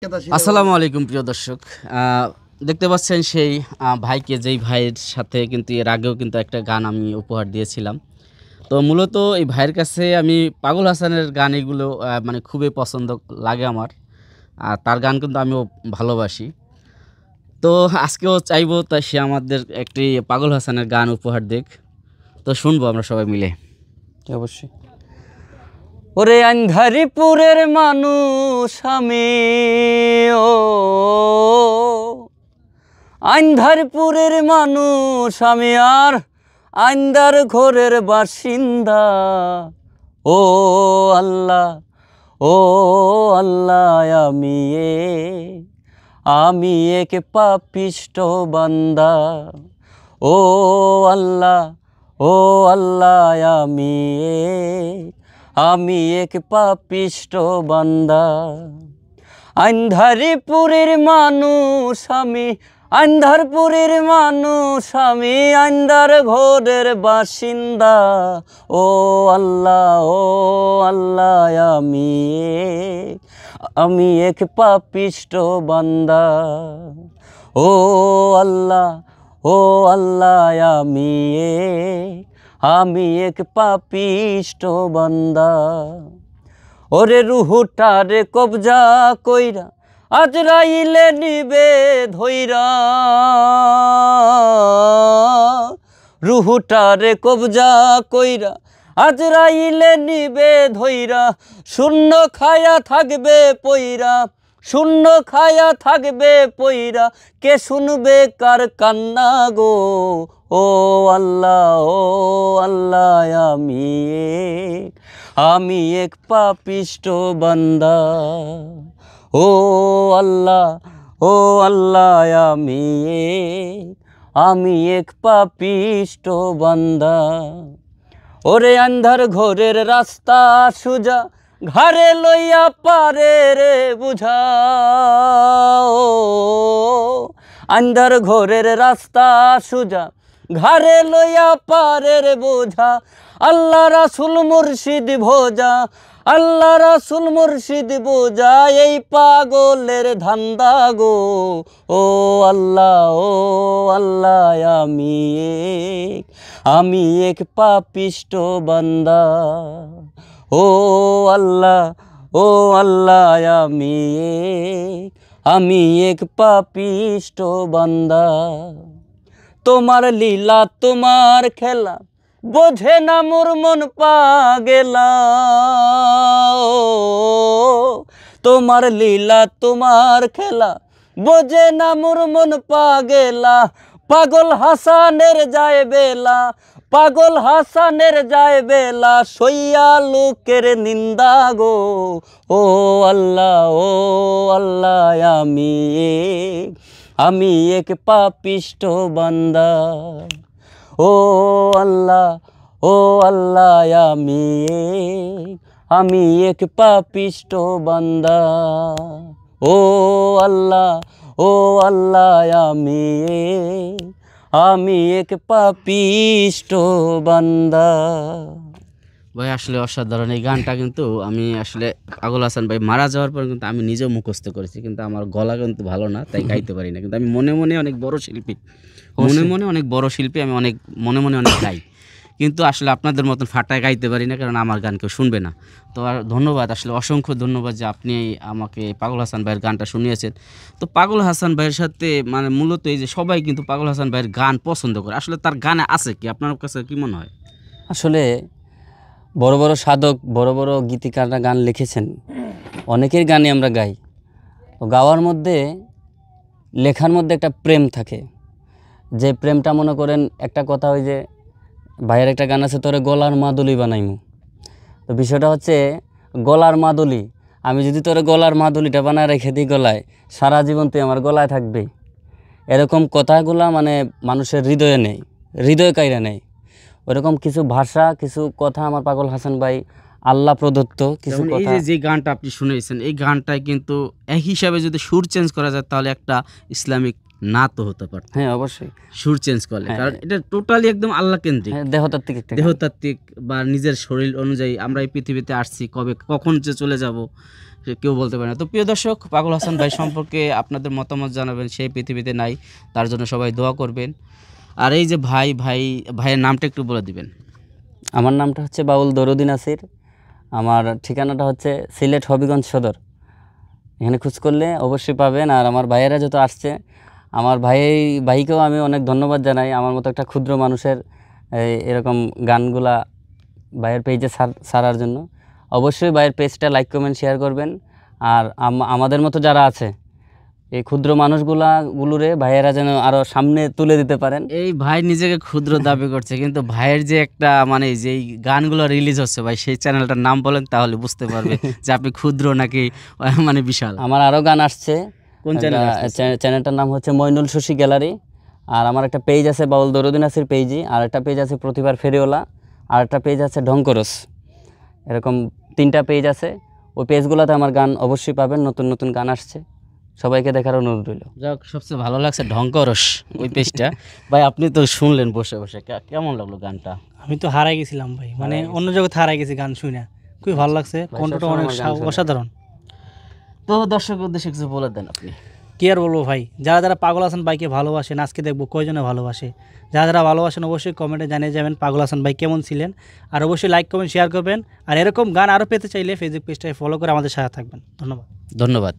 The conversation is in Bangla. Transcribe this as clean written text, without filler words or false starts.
আসসালামু আলাইকুম প্রিয় দর্শক, দেখতে পাচ্ছেন সেই ভাইকে, যেই ভাইয়ের সাথে কিন্তু এর আগেও কিন্তু একটা গান আমি উপহার দিয়েছিলাম। তো মূলত এই ভাইয়ের কাছে আমি পাগল হাসানের গান এগুলো মানে খুবই পছন্দ লাগে আমার। আর তার গান কিন্তু আমিও ভালোবাসি। তো আজকেও চাইবো তা সে আমাদের একটি পাগল হাসানের গান উপহার দিক। তো শুনবো আমরা সবাই মিলে। অবশ্যই। ওরে আন্ধারিপুরের মানুষ আমি, ও আন্ধারপুরের মানুষ আমি, আর আন্ধার ঘরের বাসিন্দা। ও আল্লাহ, ও আল্লাহ, আমি এক পাপিষ্ট বান্দা। ও আল্লাহ, ও আল্লাহ, আমি এক পাপিষ্ট বান্দা। আন্ধারপুরের মানুষ আমি, আন্ধারপুরের মানুষ আমি, আন্ধার ঘরের বাসিন্দা। ও আল্লাহ, ও আল্লাহ, আমি এক পাপিষ্ট বান্দা। ও আল্লাহ, ও আল্লাহ, আমি এক পাপিষ্ট বান্দা। ওরে রুহুটারে কবজা কইরা আজরাইলে নিবে ধইরা, রুহুটারে কবজা কইরা আজরাইলে নিবে ধইরা। শূন্য খায়া থাকবে পইরা, শূন্য খায়া থাকবে পইরা, কে শুনবে কার কান্না গো। ও আল্লাহ, ও আল্লাহ, আমি এক পাপিষ্ট বান্দা। ও আল্লাহ, ও আল্লাহ, আমি এক পাপিষ্ট বান্দা। ওরে আন্ধার ঘরের রাস্তা সুজা, ঘরে লইয়া পারে রে বুঝা। আন্ধার ঘরের রাস্তা সুজা, ঘরে লইয়া পারে রে বোঝা। আল্লাহ রাসুল মুর্শিদ ভোজা, আল্লাহ রাসুল মুর্শিদ বোঝা, এই পাগলের ধান্দা গো। ও আল্লাহ, ও আল্লাহ, আমি এক পাপিষ্ট বান্দা। ও আল্লাহ, ও আল্লাহ, আমি এক পাপিষ্ট বান্দা। তোমার লীলা তোমার খেলা বোঝে না মোর মন পাগেলা। তোমার লীলা তোমার খেলা বোঝে না মোর মন পাগেলা। পাগল হাসানের যায় বেলা, পাগল হাসানের যায় বেলা, সইয়া লোকের নিন্দা গো। ও আল্লাহ, ও আল্লাহ, আমি এক পাপিষ্ট বান্দা। ও আল্লাহ, ও আল্লাহ, আমি এক পাপিষ্ট বান্দা। ও আল্লাহ, ও আল্লাহ, আমি এক পাপিষ্ট বান্দা। ভাই আসলে অসাধারণ এই গানটা, কিন্তু আমি আসলে পাগল হাসান ভাই মারা যাওয়ার পর কিন্তু আমি নিজেও মুখস্থ করেছি, কিন্তু আমার গলা কিন্তু ভালো না, তাই গাইতে পারি না। কিন্তু আমি মনে মনে অনেক বড় শিল্পী, মনে মনে অনেক বড় শিল্পী, আমি অনেক মনে মনে অনেক গাই, কিন্তু আসলে আপনাদের মতন ফাটায় গাইতে পারি না, কারণ আমার গান কেউ শুনবে না। তো আর ধন্যবাদ, আসলে অসংখ্য ধন্যবাদ যে আপনি আমাকে পাগল হাসান ভাইয়ের গানটা শুনিয়েছেন। তো পাগল হাসান ভাইয়ের সাথে মানে মূলত এই যে সবাই কিন্তু পাগল হাসান ভাইয়ের গান পছন্দ করে, আসলে তার গানে আছে কি, আপনার কাছে কি মনে হয়? আসলে বড় বড় সাধক, বড় বড় গীতিকাররা গান লিখেছেন, অনেকের গানে আমরা গাই। তো গাওয়ার মধ্যে, লেখার মধ্যে একটা প্রেম থাকে, যে প্রেমটা মনে করেন একটা কথা, ওই যে ভাইয়ের একটা গান আছে, তোরে গলার মাদুলি বানাইমু। তো বিষয়টা হচ্ছে গলার মাদুলি, আমি যদি তোরে গলার মাদুলিটা বানায় রেখে দিই গলায়, সারা জীবন তুই আমার গলায় থাকবে, এরকম কথাগুলা মানে মানুষের হৃদয়ে নেই, হৃদয় কাইরা নেই। ওরকম কিছু ভাষা, কিছু কথা আমার পাগল হাসান ভাই আল্লাহ প্রদত্ত কিছু কথা। এই যে গানটা আপনি শুনেছেন, এই গানটায় কিন্তু এক হিসাবে যদি সুর চেঞ্জ করা যায় তাহলে একটা ইসলামিক না তো হতে পারতো, হ্যাঁ অবশ্যই, সুর চেঞ্জ করলে, কারণ এটা টোটালি একদম আল্লাহ কেন্দ্রিক, হ্যাঁ দেহতাত্ত্বিক একটা গান। দেহতাত্ত্বিক বা নিজের শরীর অনুযায়ী আমরা এই পৃথিবীতে আসছি, কবে কখন যে চলে যাব সে কেউ বলতে পারে না। তো প্রিয় দর্শক, পাগল হাসান ভাই সম্পর্কে আপনাদের মতামত জানাবেন, সেই পৃথিবীতে নাই, তার জন্য সবাই দোয়া করবেন। আর এই যে ভাইয়ের নামটা একটু বলে দিবেন। আমার নামটা হচ্ছে বাউল দরুদ্দি নাসির, আমার ঠিকানাটা হচ্ছে সিলেট হবিগঞ্জ সদর, এখানে খোঁজ করলে অবশ্যই পাবেন। আর আমার ভাইয়েরা যত আসছে, আমার ভাইকেও আমি অনেক ধন্যবাদ জানাই, আমার মতো একটা ক্ষুদ্র মানুষের এরকম গানগুলা ভাইয়ের পেজে ছাড়ার জন্য। অবশ্যই ভাইয়ের পেজটা লাইক কমেন্ট শেয়ার করবেন। আর আমাদের মতো যারা আছে এই ক্ষুদ্র মানুষগুলোরে ভাইয়েরা যেন আরও সামনে তুলে দিতে পারেন। এই ভাই নিজেকে ক্ষুদ্র দাবি করছে, কিন্তু ভাইয়ের যে একটা মানে যেই গানগুলো রিলিজ হচ্ছে ভাই, সেই চ্যানেলটার নাম বলেন, তাহলে বুঝতে পারবে যে আপনি ক্ষুদ্র নাকি মানে বিশাল। আমার আরও গান আসছে, কোন চ্যানেল? চ্যানেলটার নাম হচ্ছে মইনুল শশী গ্যালারি। আর আমার একটা পেজ আছে বাউল দরুদ্দি নাসির পেজই, আর একটা পেজ আছে প্রতিভার ফেরিওয়ালা, আর একটা পেজ আছে ঢঙ্করস। এরকম 3টা পেজ আছে, ওই পেজগুলোতে আমার গান অবশ্যই পাবেন, নতুন নতুন গান আসছে, সবাইকে দেখার অনুরোধ রইল। যাক, সবচেয়ে ভালো লাগছে ঢঙ্করস ওই পেজটা। ভাই আপনি তো শুনলেন বসে বসে, কেমন লাগলো গানটা? আমি তো হারাই গেছিলাম ভাই, মানে অন্য জগতে হারাই গেছি গান শুনে, খুবই ভালো লাগছে, কণ্ঠটা অনেক অসাধারণ। তো দর্শকের উদ্দেশ্যে কিছু বলে দেন আপনি। কি আর বলবো ভাই, যারা যারা পাগল হাসান ভাইকে ভালোবাসেন, আজকে দেখবো কয়জনে ভালোবাসে। যারা যারা ভালোবাসেন অবশ্যই কমেন্টে জানিয়ে যাবেন পাগল হাসান ভাই কেমন ছিলেন। আর অবশ্যই লাইক কমেন্ট শেয়ার করবেন। আর এরকম গান আরও পেতে চাইলে ফেসবুক পেজটাকে ফলো করে আমাদের সাথে থাকবেন। ধন্যবাদ। ধন্যবাদ।